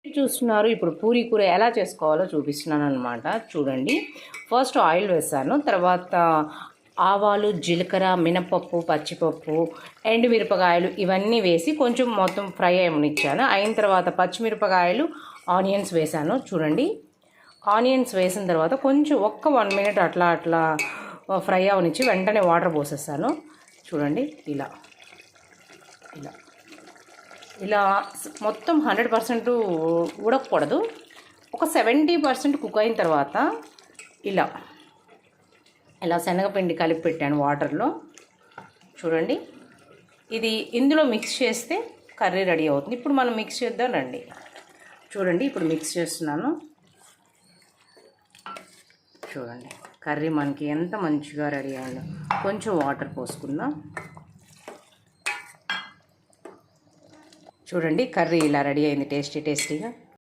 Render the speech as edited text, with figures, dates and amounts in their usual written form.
చూస్తున్నారు ఇప్పుడు పూరీ కూర ఎలా చేసుకోవాలో చూపిస్తున్నాను అనమాట. చూడండి, ఫస్ట్ ఆయిల్ వేసాను, తర్వాత ఆవాలు, జీలకర్ర, మినపప్పు, పచ్చిపప్పు, ఎండుమిరపకాయలు ఇవన్నీ వేసి కొంచెం మొత్తం ఫ్రై అయ్యనిచ్చాను. అయిన తర్వాత పచ్చిమిరపకాయలు, ఆనియన్స్ వేసాను. చూడండి, ఆనియన్స్ వేసిన తర్వాత కొంచెం 1 మినిట్ అట్లా అట్లా ఫ్రై అవనిచ్చి వెంటనే వాటర్ పోసేస్తాను. చూడండి, ఇలా ఇలా ఇలా మొత్తం 100% ఉడకకూడదు, ఒక 70% కుక్ అయిన తర్వాత ఇలా ఇలా శనగపిండి కలిపి పెట్టాను వాటర్లో. చూడండి, ఇది ఇందులో మిక్స్ చేస్తే కర్రీ రెడీ అవుతుంది. ఇప్పుడు మనం మిక్స్ చేద్దాం రండి. చూడండి, ఇప్పుడు మిక్స్ చేస్తున్నాను. చూడండి, కర్రీ మనకి ఎంత మంచిగా రెడీ అయిందో. కొంచెం వాటర్ పోసుకుందాం. చూడండి, కర్రీ ఇలా రెడీ అయింది, టేస్టీగా.